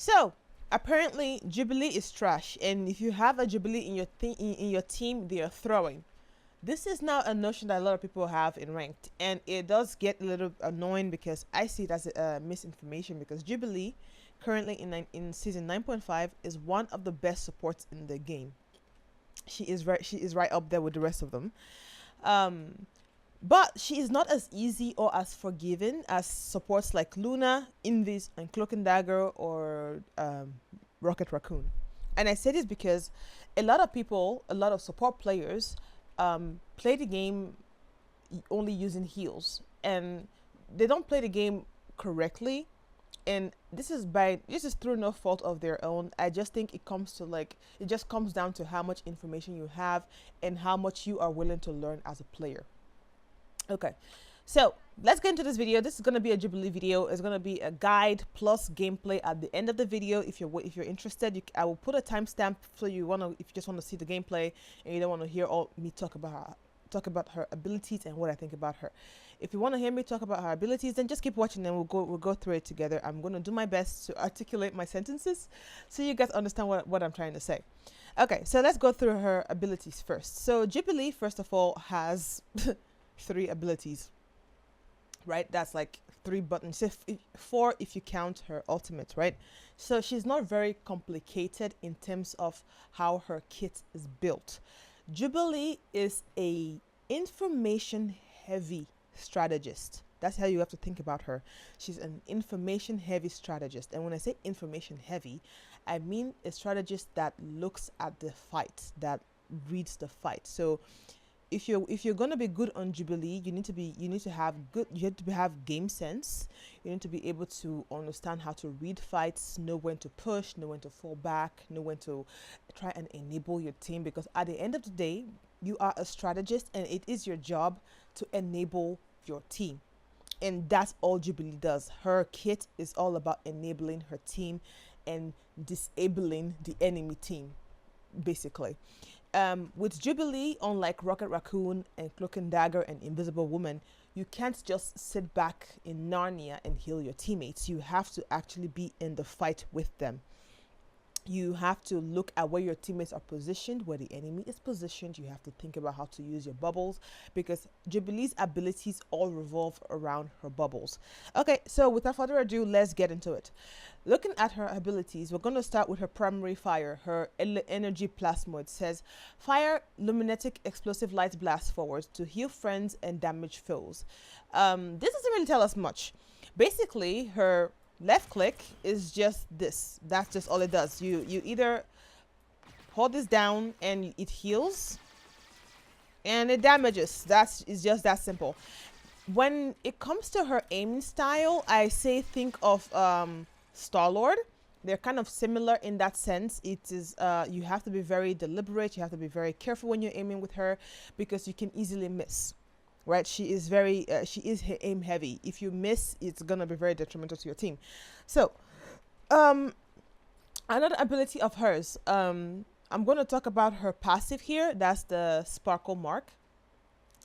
So apparently Jubilee is trash, and if you have a Jubilee in your in your team, they are throwing. This is now a notion that a lot of people have in ranked, and it does get a little annoying because I see it as misinformation. Because Jubilee, currently in season 9.5, is one of the best supports in the game. She is right up there with the rest of them. Um, but she is not as easy or as forgiving as supports like Luna, Invis, and Cloak and Dagger, or Rocket Raccoon. And I say this because a lot of people, a lot of support players, play the game only using heals, and they don't play the game correctly. And this is through no fault of their own. I just think it just comes down to how much information you have and how much you are willing to learn as a player. Okay, so let's get into this video. This is going to be a Jubilee video. It's going to be a guide plus gameplay at the end of the video. If you're interested, I will put a timestamp so if you just want to see the gameplay and you don't want to hear all me talk about her abilities and what I think about her. If you want to hear me talk about her abilities, then just keep watching and we'll go through it together. I'm going to do my best to articulate my sentences so you guys understand what I'm trying to say. Okay, so let's go through her abilities first. So Jubilee, first of all, has 3 abilities, right? That's like 3 buttons, 4 if you count her ultimate, right? So she's not very complicated in terms of how her kit is built. Jubilee is a information heavy strategist. That's how you have to think about her. She's an information heavy strategist. And when I say information heavy, I mean a strategist that looks at the fight, that reads the fight. So if you're gonna be good on Jubilee, you need to have game sense. You need to be able to understand how to read fights, know when to push, know when to fall back, know when to try and enable your team. Because at the end of the day, you are a strategist, and it is your job to enable your team. And that's all Jubilee does. Her kit is all about enabling her team and disabling the enemy team, basically. With Jubilee, unlike Rocket Raccoon and Cloak and Dagger and Invisible Woman, you can't just sit back in Narnia and heal your teammates. You have to actually be in the fight with them. You have to look at where your teammates are positioned, where the enemy is positioned. You have to think about how to use your bubbles, because Jubilee's abilities all revolve around her bubbles. Okay, so without further ado, let's get into it. Looking at her abilities, we're going to start with her primary fire, her energy plasmoid. Says, fire luminetic explosive light blast forward to heal friends and damage foes. This doesn't really tell us much. Basically, her left click is just this. That's just all it does. You either hold this down and it heals and it damages. It's just that simple. When it comes to her aiming style, I say think of Star-Lord. They're kind of similar in that sense. It is you have to be very deliberate. You have to be very careful when you're aiming with her, because you can easily miss. Right, she is aim heavy. If you miss, it's gonna be very detrimental to your team. So, another ability of hers. I'm gonna talk about her passive here. That's the sparkle mark.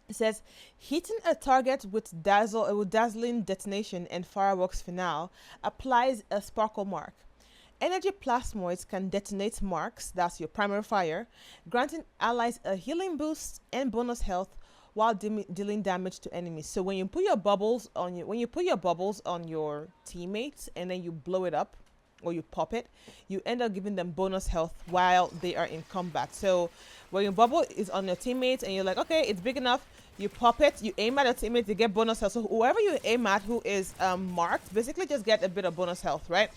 It says, hitting a target with dazzling detonation and fireworks finale applies a sparkle mark. Energy plasmoids can detonate marks. That's your primary fire, granting allies a healing boost and bonus health while dealing damage to enemies. So when you put your bubbles on your teammates and then you blow it up or you pop it, you end up giving them bonus health while they are in combat. So when your bubble is on your teammates and you're like, okay, it's big enough, you pop it, you aim at your teammates, you get bonus health. So whoever you aim at who is marked, basically just get a bit of bonus health, right?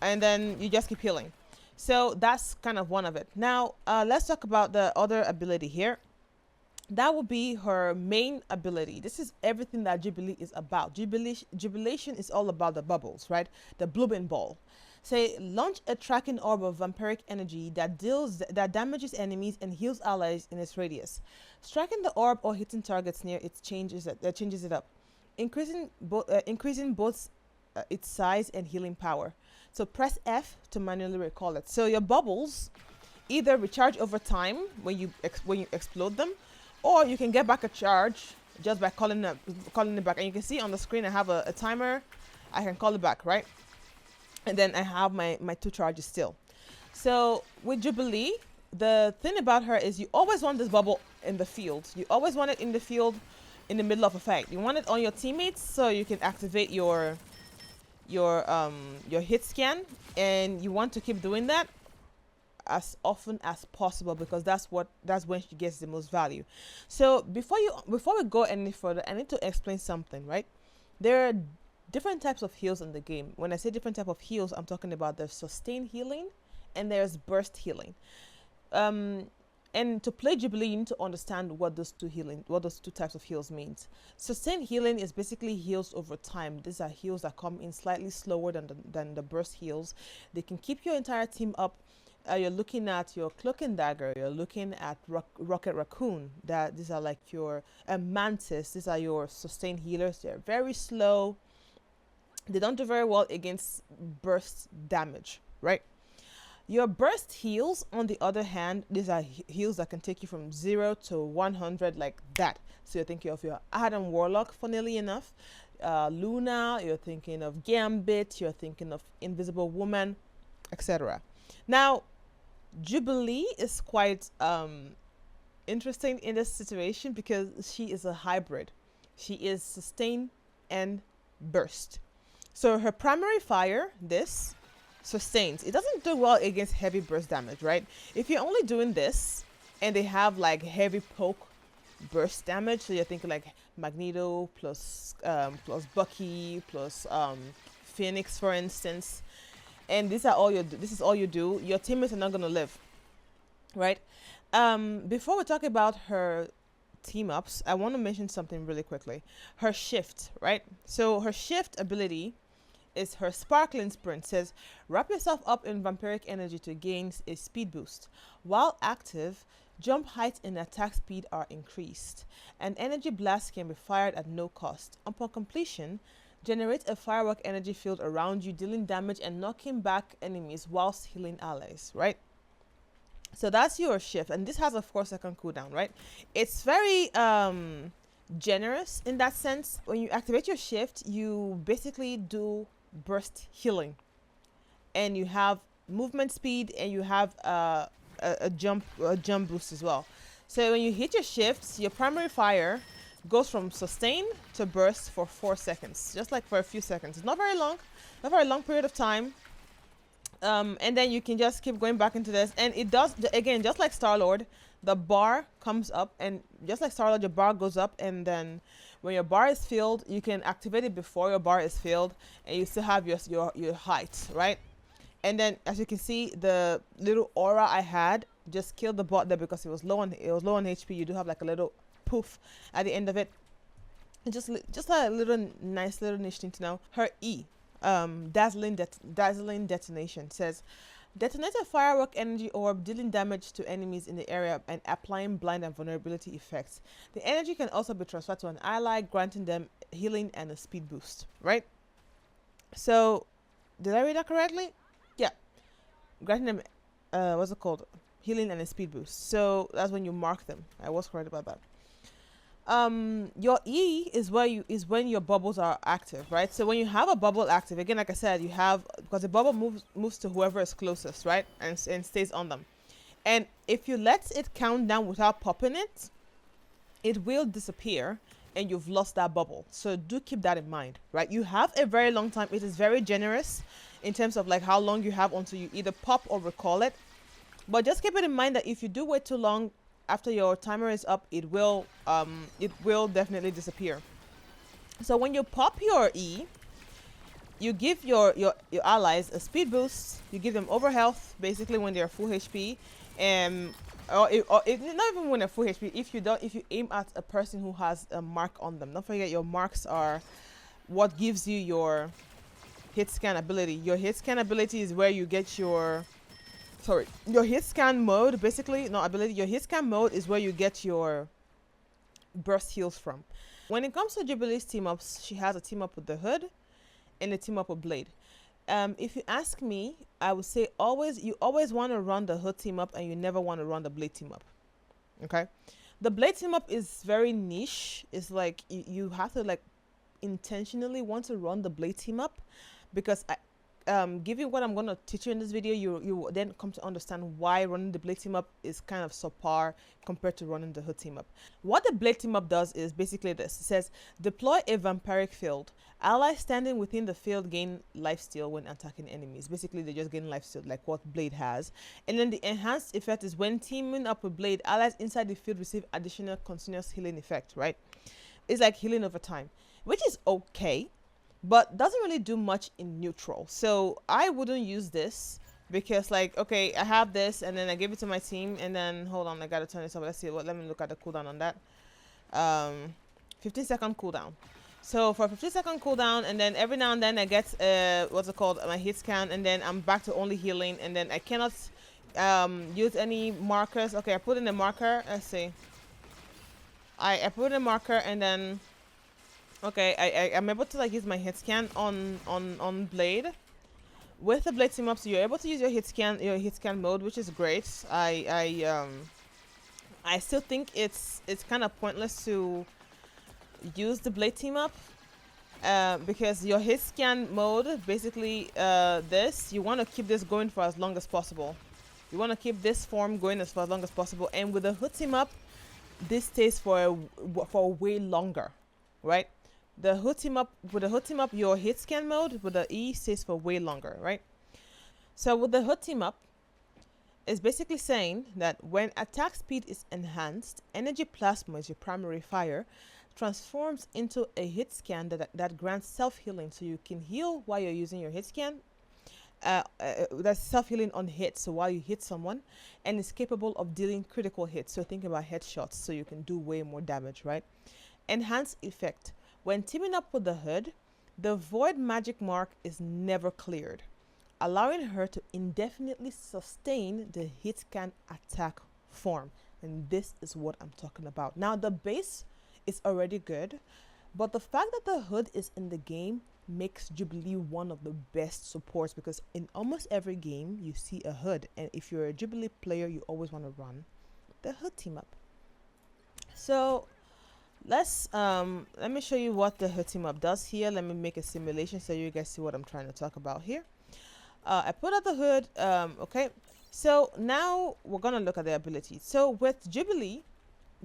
And then you just keep healing. So that's kind of one of it. Now let's talk about the other ability here. That will be her main ability. This is everything that Jubilee is about. Jubilation is all about the bubbles, right? The blooming ball. Say, launch a tracking orb of vampiric energy that damages enemies and heals allies in its radius. Striking the orb or hitting targets near it changes it up, increasing both its size and healing power. So press F to manually recall it. So your bubbles either recharge over time when you explode them, or you can get back a charge just by calling it back. And you can see on the screen I have a timer. I can call it back, right? and then I have my two charges still. So with Jubilee, the thing about her is you always want this bubble in the field. You always want it in the field in the middle of a fight. You want it on your teammates so you can activate your hit scan, and you want to keep doing that as often as possible because that's when she gets the most value. So before we go any further, I need to explain something, right? There are different types of heals in the game. When I say different type of heals, I'm talking about the sustain healing and there's burst healing. And to play Jubilee, you need to understand what those two types of heals means. Sustain healing is basically heals over time. These are heals that come in slightly slower than the burst heals. They can keep your entire team up. You're looking at your Cloak and Dagger. You're looking at Rocket Raccoon. These are like your Mantis. These are your sustain healers. They're very slow. They don't do very well against burst damage, right? Your burst heals, on the other hand, these are heals that can take you from 0 to 100 like that. So you're thinking of your Adam Warlock, funnily enough, Luna, you're thinking of Gambit, you're thinking of Invisible Woman, etc. Now, Jubilee is quite interesting in this situation because she is a hybrid. She is sustain and burst. So her primary fire, this, sustains. It doesn't do well against heavy burst damage, right? If you're only doing this and they have like heavy poke burst damage, so you're thinking like Magneto plus Bucky plus Phoenix, for instance, and this is all you do, your teammates are not gonna live, right? Before we talk about her team ups, I want to mention something really quickly. Her shift, right? So her shift ability is her Sparkling Sprint. Says, wrap yourself up in vampiric energy to gain a speed boost. While active, jump height and attack speed are increased. An energy blast can be fired at no cost. Upon completion, generate a firework energy field around you, dealing damage and knocking back enemies whilst healing allies, right? So that's your shift, and this has a 4-second cooldown, right? It's very generous in that sense. When you activate your shift, you basically do burst healing, and you have movement speed, and you have a jump boost as well. So when you hit your shifts, your primary fire goes from sustain to burst for 4 seconds, just like for a few seconds. It's not very long period of time. And then you can just keep going back into this, and it does again, just like Star-Lord, the bar comes up, and just like Star-Lord, your bar goes up, and then when your bar is filled, you can activate it before your bar is filled, and you still have your height, right? And then as you can see, the little aura I had just killed the bot there because it was low on HP. You do have like a little poof at the end of it. And just a little nice little niche thing to know. Her E, dazzling detonation, says, detonate a firework energy orb, dealing damage to enemies in the area and applying blind and vulnerability effects. The energy can also be transferred to an ally, granting them healing and a speed boost, right? So did I read that correctly? Yeah, granting them what's it called, healing and a speed boost. So that's when you mark them. I was correct about that. Your E is when your bubbles are active, right? So when you have a bubble active, again, like I said, you have, because the bubble moves to whoever is closest, right? And stays on them. And if you let it count down without popping it, it will disappear and you've lost that bubble. So do keep that in mind, right? You have a very long time. It is very generous in terms of like how long you have until you either pop or recall it. But just keep it in mind that if you do wait too long after your timer is up, it will definitely disappear. So when you pop your E, you give your allies a speed boost. You give them over health basically when they're full HP, and or not even when they're full HP. If you aim at a person who has a mark on them, don't forget your marks are what gives you your hit scan ability. Your hit scan ability is where you get your hit scan mode, basically, not ability. Your hit scan mode is where you get your burst heals from. When it comes to Jubilee's team ups, she has a team up with the Hood and a team up with Blade. If you ask me, I would say you always want to run the Hood team up and you never want to run the Blade team up. Okay? The Blade team up is very niche. It's like you have to like intentionally want to run the Blade team up because given what I'm going to teach you in this video, you will then come to understand why running the blade team up is kind of subpar compared to running the hood team up. What the blade team up does is basically this. It says deploy a vampiric field. Allies standing within the field gain lifesteal when attacking enemies. Basically, they just gain lifesteal like what Blade has. And then the enhanced effect is when teaming up with Blade, allies inside the field receive additional continuous healing effect, right? It's like healing over time, which is okay, but doesn't really do much in neutral. So I wouldn't use this because, like, okay, I have this and then I give it to my team, and then hold on, I gotta turn this up. Let's see what. Let me look at the cooldown on that. 15-second cooldown. So for a 15-second cooldown, and then every now and then I get what's it called, my hit scan, and then I'm back to only healing, and then I cannot use any markers. Okay, I put in a marker. Let's see. I put in a marker, and then okay, I'm able to like use my hit scan on Blade. With the Blade team up, so you're able to use your hit scan mode, which is great. I still think it's kind of pointless to use the Blade team up because your hit scan mode, basically this, you want to keep this going for as long as possible. You want to keep this form going for as long as possible, and with the hood team up, this stays for way longer, right? The hood team up, with the hood team up, your hit scan mode with the E stays for way longer, right? So with the hood team up, it's basically saying that when attack speed is enhanced, energy plasma is your primary fire, transforms into a hit scan that grants self-healing, so you can heal while you're using your hit scan. That's self-healing on hit, so while you hit someone, and is capable of dealing critical hits. So think about headshots, so you can do way more damage, right? Enhanced effect. When teaming up with the hood, the void magic mark is never cleared, allowing her to indefinitely sustain the hit scan attack form. And this is what I'm talking about. Now the base is already good, but the fact that the hood is in the game makes Jubilee one of the best supports, because in almost every game you see a hood, and if you're a Jubilee player, you always want to run the hood team up. So let me show you what the hood team up does here. Let me make a simulation so you guys see what I'm trying to talk about here. I put out the hood. Okay, so now we're gonna look at the abilities. So with Jubilee,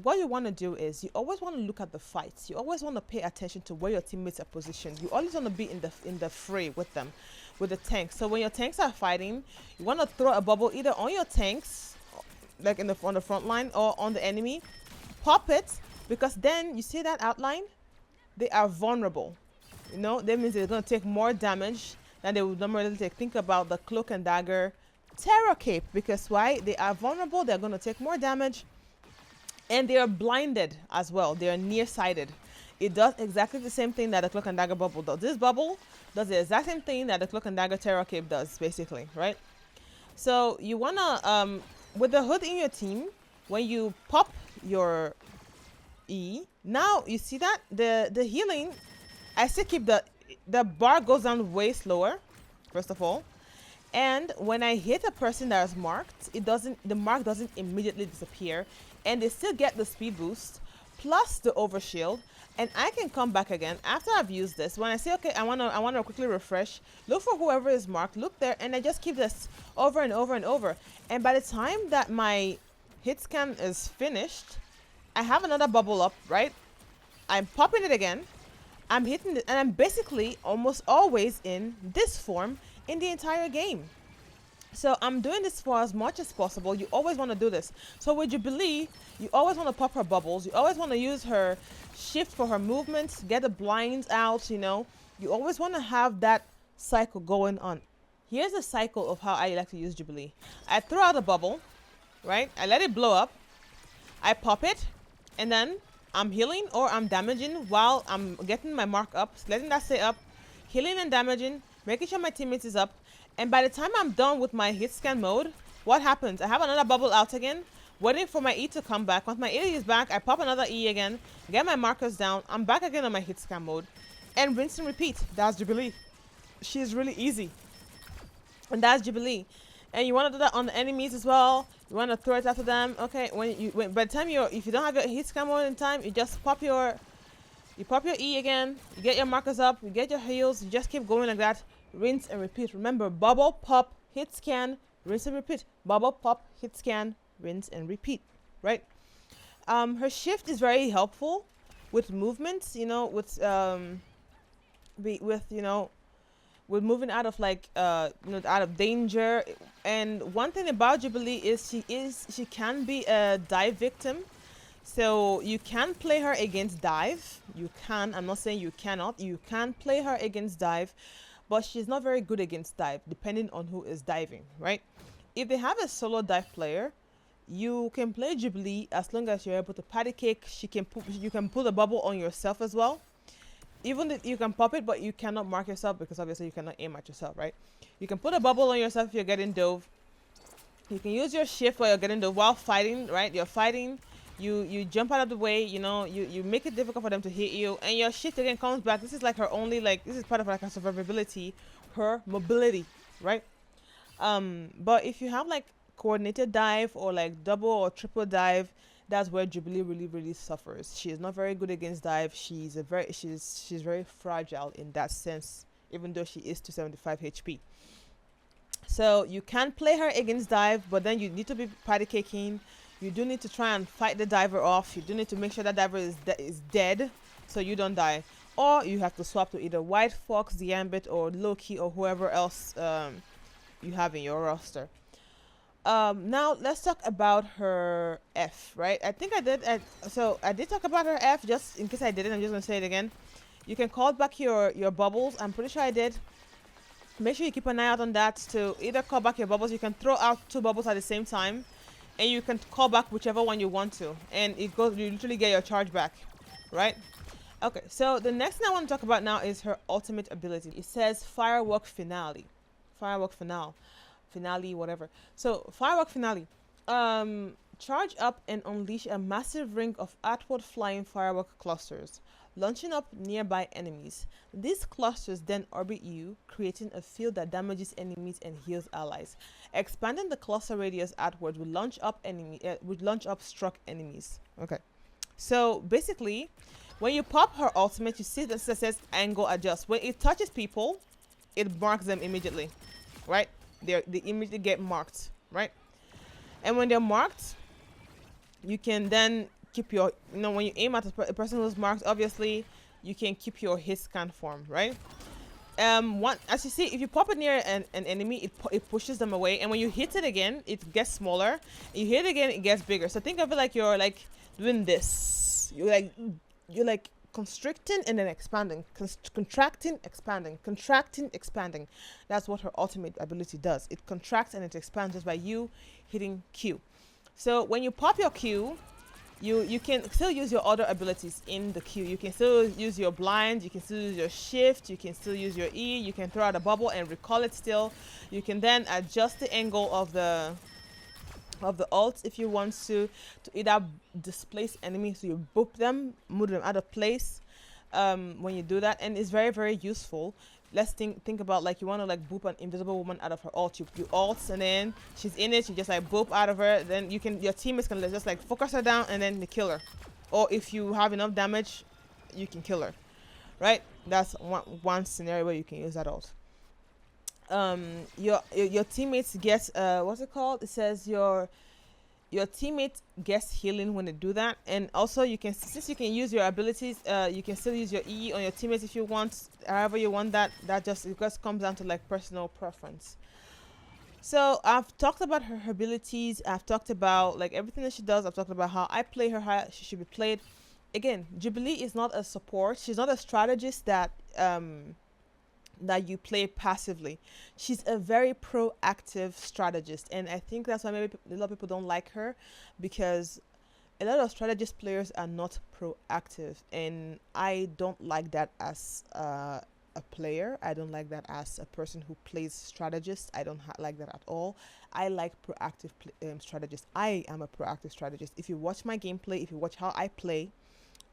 what you want to do is you always want to look at the fights. You always want to pay attention to where your teammates are positioned. You always want to be in the fray with them, with the tanks. So when your tanks are fighting, you want to throw a bubble either on your tanks, like on the front line, or on the enemy. Pop it, because then you see that outline, they are vulnerable. You know, that means they're going to take more damage than they would normally take. Think about the Cloak and Dagger Terror Cape, because why? They are vulnerable, they're going to take more damage, and they are blinded as well. They are nearsighted. It does exactly the same thing that the Cloak and Dagger bubble does. This bubble does the exact same thing that the Cloak and Dagger Terror Cape does, basically, right? So you want to, with the hood in your team, when you pop your E, now you see that the healing, I still keep the bar goes down way slower, first of all, and when I hit a person that is marked, the mark doesn't immediately disappear, and they still get the speed boost plus the overshield, and I can come back again after I've used this. When I say, okay, I wanna quickly refresh, look for whoever is marked, look there, and I just keep this over and over and over, and by the time that my hit scan is finished, I have another bubble up, right? I'm popping it again, I'm hitting it, and I'm basically almost always in this form in the entire game. So I'm doing this for as much as possible. You always want to do this. So with Jubilee, you always want to pop her bubbles. You always want to use her shift for her movements, get the blinds out, you know. You always want to have that cycle going on. Here's the cycle of how I like to use Jubilee. I throw out a bubble, right? I let it blow up. I pop it, and then I'm healing or I'm damaging while I'm getting my mark up, letting that stay up, healing and damaging, making sure my teammates is up. And by the time I'm done with my hit scan mode, what happens? I have another bubble out again, waiting for my E to come back. Once my E is back, I pop another E again, get my markers down, I'm back again on my hit scan mode, and rinse and repeat. That's Jubilee. She's really easy. And that's Jubilee. And you want to do that on the enemies as well. You want to throw it after them. Okay, by the time if you don't have your hit scan mode in time, you just pop your E again, you get your markers up, you get your heals, you just keep going like that rinse and repeat. Remember, bubble, pop, hit scan, rinse and repeat. Bubble, pop, hit scan, rinse and repeat, right? Her shift is very helpful with movements, with moving out of out of danger. And one thing about Jubilee is she can be a dive victim. So you can play her against dive. You can. I'm not saying you cannot. You can play her against dive, but she's not very good against dive, depending on who is diving, right? If they have a solo dive player, you can play Jubilee as long as you're able to patty cake. You can put a bubble on yourself as well. Even if you can pop it, but you cannot mark yourself because obviously you cannot aim at yourself, right? You can put a bubble on yourself if you're getting dove. You can use your shift while you're getting dove while fighting, right? You're fighting. You jump out of the way, you make it difficult for them to hit you, and your shift again comes back. This is like her only, this is part of like her survivability, her mobility, right? But if you have like coordinated dive or like double or triple dive, that's where Jubilee really, really suffers. She is not very good against dive. She's very fragile in that sense, even though she is 275 HP. So you can play her against dive, but then you need to be patty caking. You do need to try and fight the diver off. You do need to make sure that diver is dead so you don't die. Or you have to swap to either White Fox, the Ambit, or Loki, or whoever else you have in your roster. Now let's talk about her F, right? I think I did. I did talk about her F. Just in case I didn't, I'm just gonna say it again. You can call back your bubbles. I'm pretty sure I did. Make sure you keep an eye out on that to either call back your bubbles. You can throw out 2 bubbles at the same time, and you can call back whichever one you want to, and you literally get your charge back, right? Okay, so the next thing I want to talk about now is her ultimate ability. It says Firework Finale. Finale, whatever. So Firework Finale. Charge up and unleash a massive ring of outward flying firework clusters, launching up nearby enemies. These clusters then orbit you, creating a field that damages enemies and heals allies. Expanding the cluster radius outward will launch up struck enemies. Okay, so basically, when you pop her ultimate, you see this that says angle adjust. When it touches people, it marks them immediately, right? They immediately get marked, right? And when they're marked, you can then keep your, when you aim at a person who's marked, obviously you can keep your hit scan form, right? As you see, if you pop it near an enemy, it pushes them away, and when you hit it again, it gets smaller. You hit it again, it gets bigger. So think of it like you're like doing this. You're like constricting and then expanding, contracting, expanding, contracting, expanding. That's what her ultimate ability does. It contracts and it expands just by you hitting Q. So when you pop your Q, you can still use your other abilities in the Q. You can still use your blind, you can still use your shift, you can still use your E, you can throw out a bubble and recall it still. You can then adjust the angle of the ult if you want to either displace enemies, so you boop them, move them out of place when you do that, and it's very, very useful. Let's think about, like, you want to like boop an invisible woman out of her ult. You ult, and then she's in it, you just like boop out of her, then your teammates can just like focus her down and then they kill her. Or if you have enough damage, you can kill her, right? That's one scenario where you can use that ult. Your teammates get what's it called? It says your teammate gets healing when they do that, and also since you can use your abilities, you can still use your E on your teammates if you want, however you want that. It just comes down to like personal preference. So I've talked about her abilities. I've talked about like everything that she does. I've talked about how I play her, how she should be played. Again, Jubilee is not a support. She's not a strategist that you play passively. She's a very proactive strategist, and I think that's why maybe a lot of people don't like her, because a lot of strategist players are not proactive, and I don't like that as a player. I don't like that as a person who plays strategist. I don't like that at all. I like proactive strategists. I am a proactive strategist. If you watch my gameplay, if you watch how I play,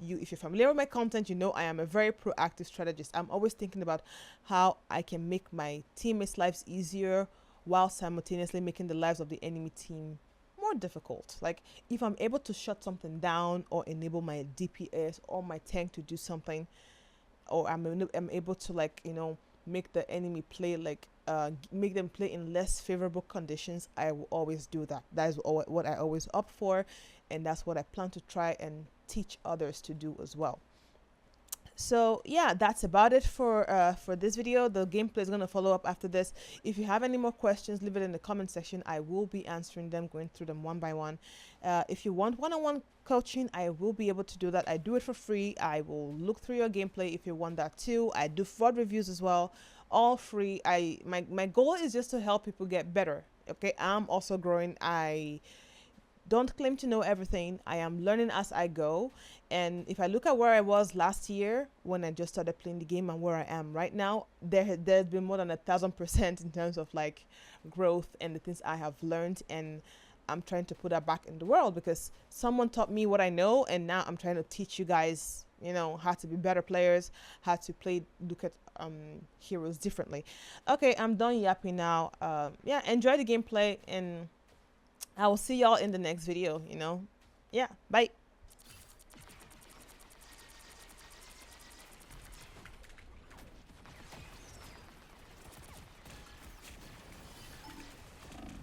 if you're familiar with my content, you know I am a very proactive strategist. I'm always thinking about how I can make my teammates' lives easier while simultaneously making the lives of the enemy team more difficult. Like, if I'm able to shut something down or enable my DPS or my tank to do something, or I'm able to, like, make the enemy play like make them play in less favorable conditions, I will always do that. That is what I always opt for, and that's what I plan to try and teach others to do as well. So yeah, that's about it for this video. The gameplay is going to follow up after this. If you have any more questions, leave it in the comment section. I will be answering them, going through them one by one. If you want one-on-one coaching, I will be able to do that. I do it for free. I will look through your gameplay if you want that too. I do fraud reviews as well, all free. My goal is just to help people get better. Okay, I'm also growing. I don't claim to know everything. I am learning as I go. And if I look at where I was last year when I just started playing the game and where I am right now, there's been more than 1,000% in terms of like growth and the things I have learned. And I'm trying to put that back in the world because someone taught me what I know, and now I'm trying to teach you guys, you know, how to be better players, how to play, look at heroes differently. Okay, I'm done yapping now. Yeah, enjoy the gameplay, and I will see y'all in the next video, you know. Yeah, bye.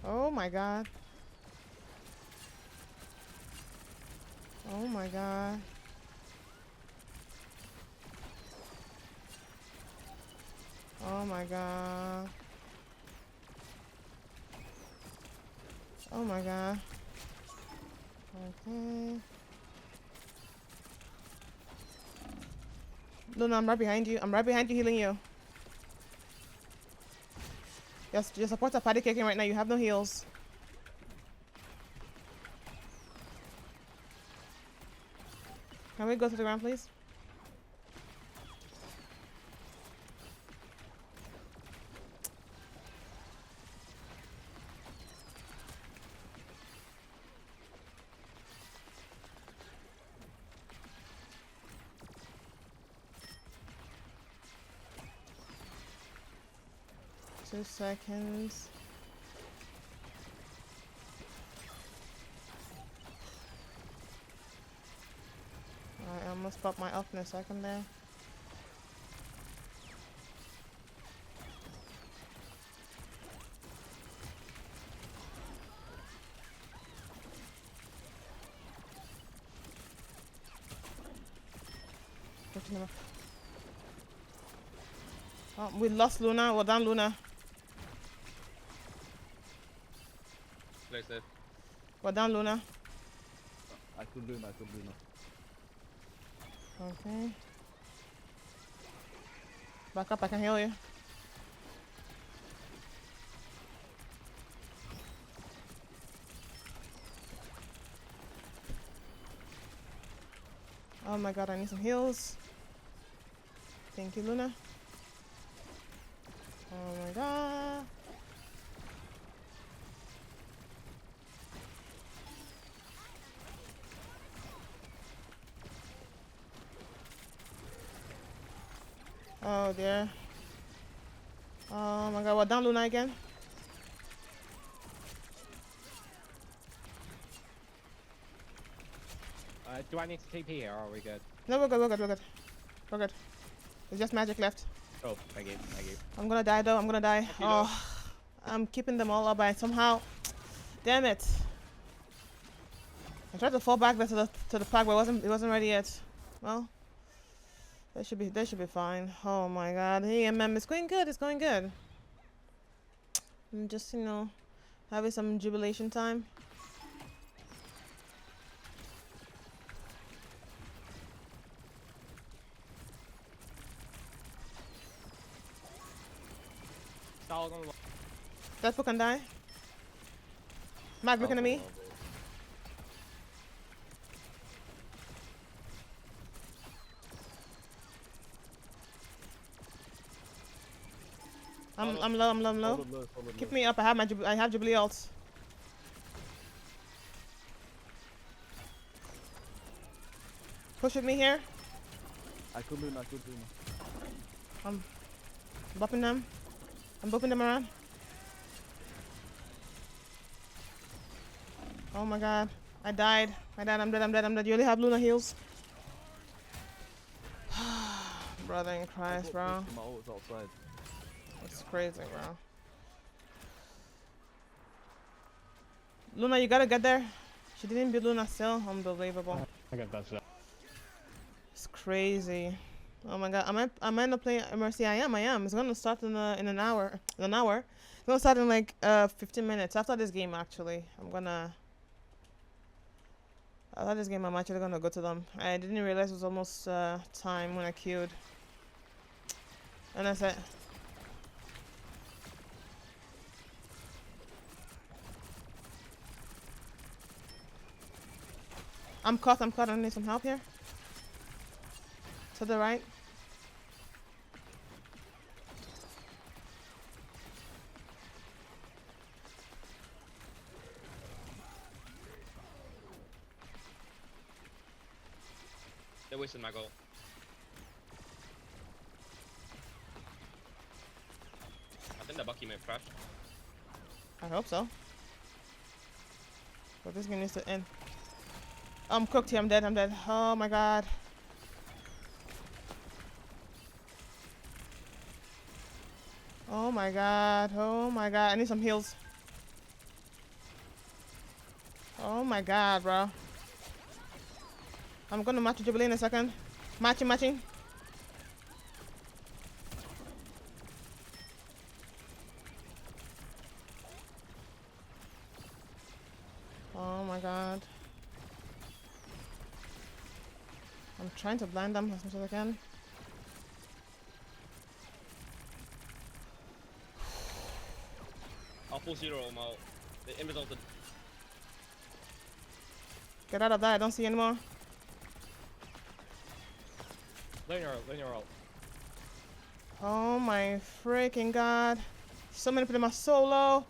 Oh my god. Oh my god. Oh my god. Oh my god. Okay. No, I'm right behind you. I'm right behind you, healing you. Yes, your supports are party kicking right now. You have no heals. Can we go to the ground, please? Two seconds. I almost popped my up in a second there. Oh, we lost Luna. Well done, Luna. Play safe. Well done, Luna. I could Luna. Okay. Back up, I can heal you. Oh my god, I need some heals. Thank you, Luna. Oh my god. Oh dear. Oh my god, well down Luna again. Do I need to TP here, or are we good? No, we're good. There's just magic left. Oh, thank you. I'm gonna die though, I'm gonna die. Oh, I'm keeping them all up by somehow. Damn it. I tried to fall back there to the pack, but it wasn't ready yet. Well, they should be fine. Oh my god. Hey MM, it's going good, I'm just, you know, having some jubilation time. Deathful can die. Mag looking at me. I'm low. Keep me up. I have Jubilee ults. Pushing me here. I could Luna. I'm bumping them. I'm bumping them around. Oh my god. I died. I'm dead. You only have Luna heals. Brother in Christ, bro. My ult's outside. It's crazy, bro. Luna, you gotta get there. She didn't beat Luna still. Unbelievable. I got that shot. It's crazy. Oh my god. Am I not playing Mercy? I am. It's gonna start in an hour. In an hour. It's gonna start in like 15 minutes after this game. Actually, after this game, I'm actually gonna go to them. I didn't realize it was almost time when I queued. And I said, I'm caught. I need some help here. To the right. They're wasting my goal. I think the Bucky may have crashed. I hope so. But this game needs to end. I'm cooked here. I'm dead. Oh my god. Oh my god. I need some heals. Oh my god, bro. I'm gonna match Jubilee in a second. Matching. Oh my god. I'm trying to blind them as much as I can. I'll full zero them out. They invisulted. Get out of that. I don't see anymore. Linear ult. Oh my freaking god. So many people are solo.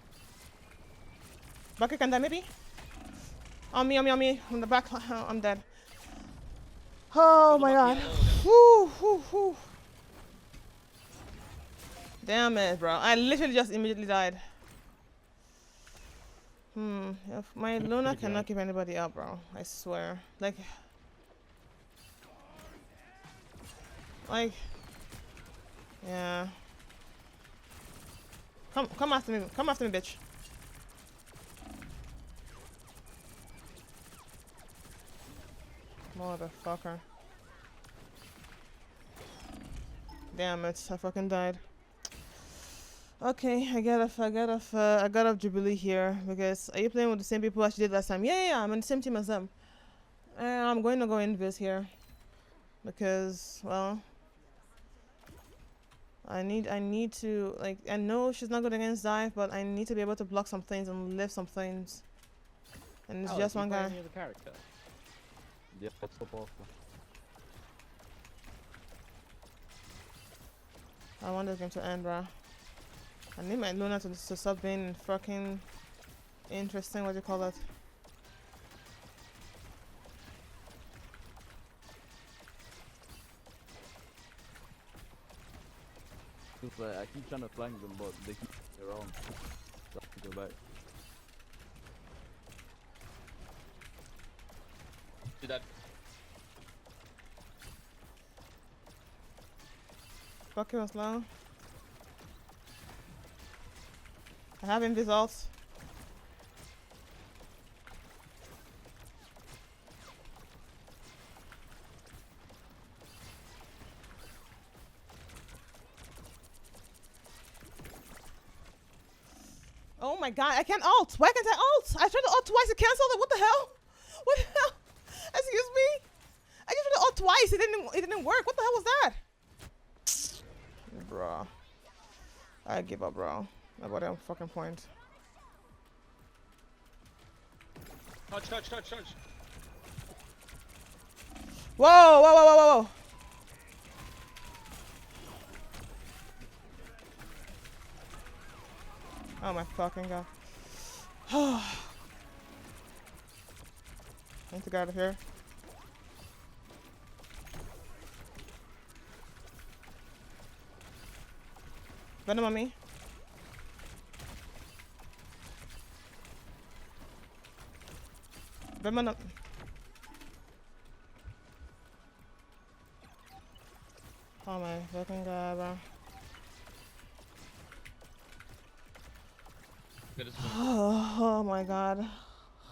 Bucky can die maybe? On me. On the back. I'm dead. Oh my god. Whew. Damn it, bro. I literally just immediately died. If my Luna cannot keep anybody up, bro. I swear. Like, yeah. Come after me. Come after me, bitch. Motherfucker. Damn it, I fucking died. Okay, I got off Jubilee here because are you playing with the same people as you did last time? Yeah, I'm in the same team as them. I'm going to go Invis here because, well, I need to, like, I know she's not good against dive, but I need to be able to block some things and lift some things. And it's just one guy. Any other character? Yeah, that's so powerful. I want this game to end, bro. I need my Luna to stop being fucking interesting. What do you call that? It's like I keep trying to flank them, but they keep around. So I have to go back. Do that. Bucky was low. I have invis ults. Oh my god, I can't ult. Why can't I ult? I tried to ult twice, it canceled it. What the hell? What the hell? Excuse me? I just tried to ult twice, it didn't work. What the hell was that? Bruh. I give up, bro. Nobody on fucking point. Touch. Whoa. Oh my fucking god. I need to get out of here. Venom on me. Venom on. Oh my fucking god, bro. good. This is winnable. Oh my god.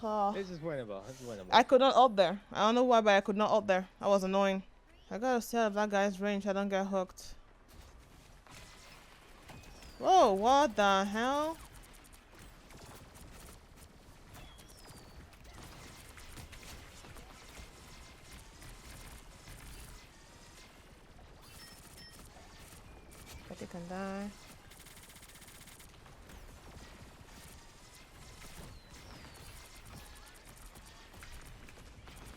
Oh. This is winnable. This is winnable. I could not ult there. I don't know why, but I could not ult there. I was annoying. I gotta stay out of that guy's range. I don't get hooked. Whoa, what the hell? But they can die.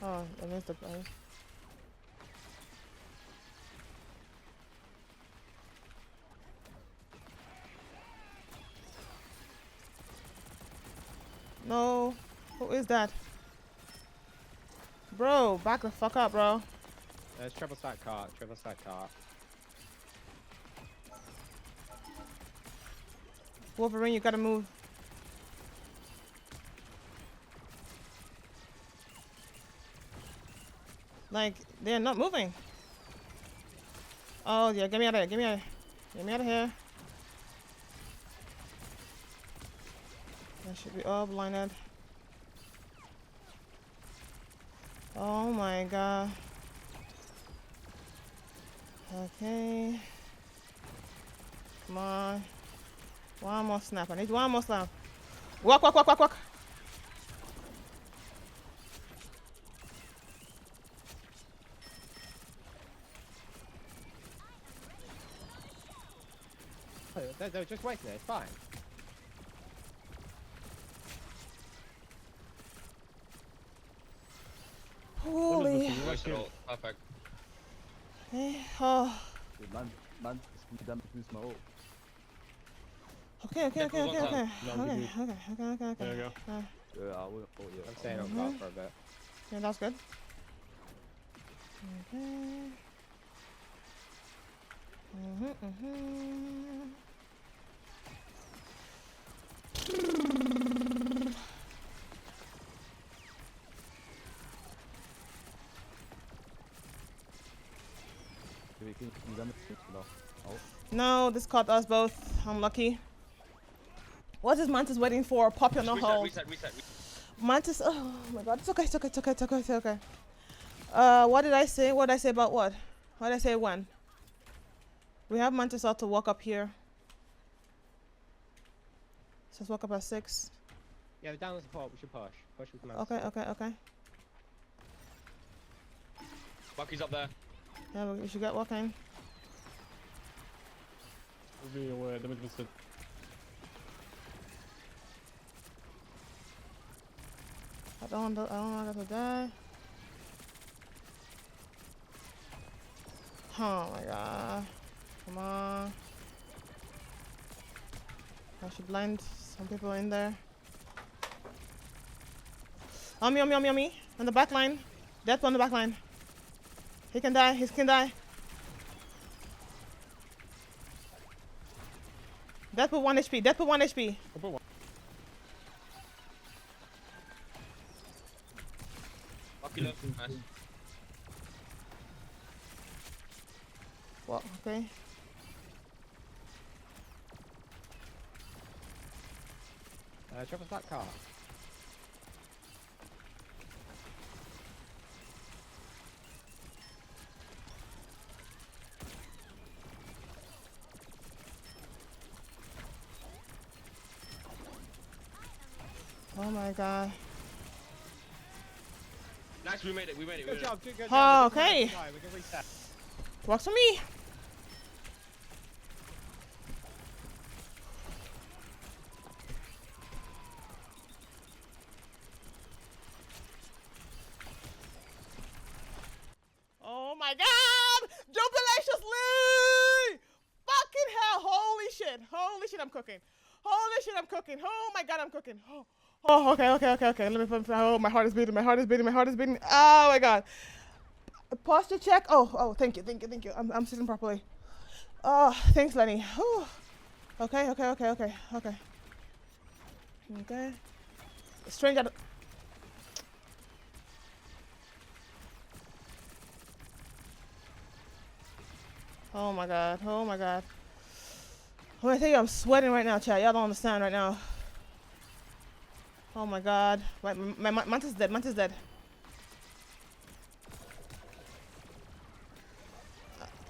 Oh, I missed the play. No. Who is that? Bro, back the fuck up, bro. There's triple stack cart. Triple stack cart. Wolverine, you gotta move. Like, they're not moving. Oh, yeah, get me out of here. Get me out of here. Get me out of here. I should be all blinded. Oh my god. Okay. Come on. One more snap. I need one more snap. Walk, walk, walk, walk, walk. They're just waiting there. It's fine. Holy. Perfect. Eh, oh. Dude, man, just damn boost my ult. Okay, okay, okay, okay, okay. Okay, okay, okay, okay, okay. There you go. Yeah, I will. Oh yeah. I'm staying on cart for a bit. Yeah, that's good. Okay. Can you damage boost now? Oh. No, this caught us both. I'm lucky. What is Mantis waiting for? Pop your no hole. Reset. Mantis, oh my god, it's okay, it's okay, it's okay, it's okay, it's okay. What did I say? What did I say about what? What did I say when? We have Mantis out to walk up here. So let's walk up at 6. Yeah, we're down the support. We should push. Push with command. Okay, okay, okay. Bucky's up there. Yeah, we should get walking. Be aware, damage boosted. I don't want to die. Oh my god. Come on. I should blind some people in there. On me, on me, on me, on me. On the back line. Death on the back line. He can die, he can die. Death with 1 HP, death with 1 HP. Bucky low. Nice. Well, okay. Triple stack cart. Oh my god. Nice, we made it. Good job, good job. Oh, okay. We can reset. Works for me. Oh my god! Jubilatiously! Fucking hell! Holy shit! Holy shit! I'm cooking. Holy shit! I'm cooking. Oh my god! I'm cooking. Oh, okay, okay, okay, okay. Let me put. Oh, my heart is beating. My heart is beating. My heart is beating. Oh my god. Posture check. Oh, thank you, thank you, thank you. I'm sitting properly. Oh, thanks, Lenny. Whew. Okay, okay, okay, okay, okay. Okay. Stranger. Oh my god. Oh my god. When I tell you I'm sweating right now, chat. Y'all don't understand right now. Oh my god. My Manta's dead. Manta's dead.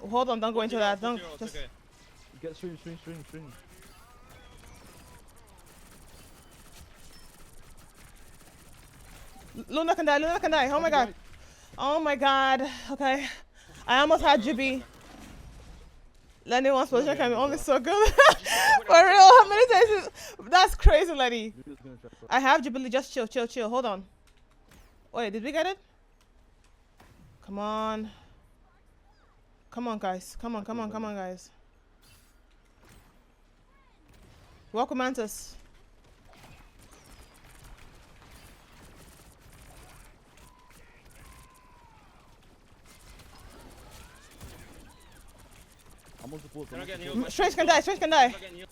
Hold on, don't go into that. Don't just. Okay. Get stream. Luna can die. Oh my god. Oh my god. Okay. I almost had Jubilee. Lenny wants position can be only so good. For real, how many times that's crazy, Lenny. I have Jubilee, just chill. Hold on. Wait, did we get it? Come on. Come on, guys. Come on, guys. Welcome, Mantis. I'm on support. They're not getting healed. Strange can die. They're not getting healed.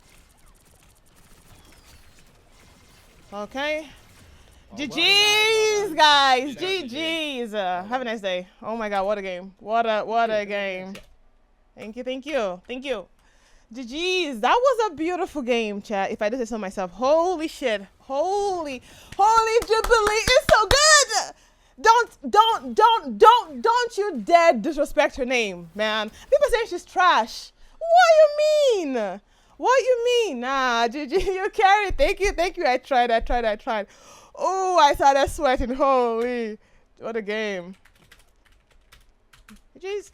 Okay. Oh, GG's, guys. Well done. GG's. Have a nice day. Oh my god, what a game. What a game. Thank you. GG's. That was a beautiful game, chat. If I do say so myself. Holy shit. Holy Jubilee is so good. Don't you dare disrespect her name, man. People saying she's trash. What you mean? Nah, GG, you carry. Thank you. I tried. Oh, I started sweating. Holy, what a game. GG's.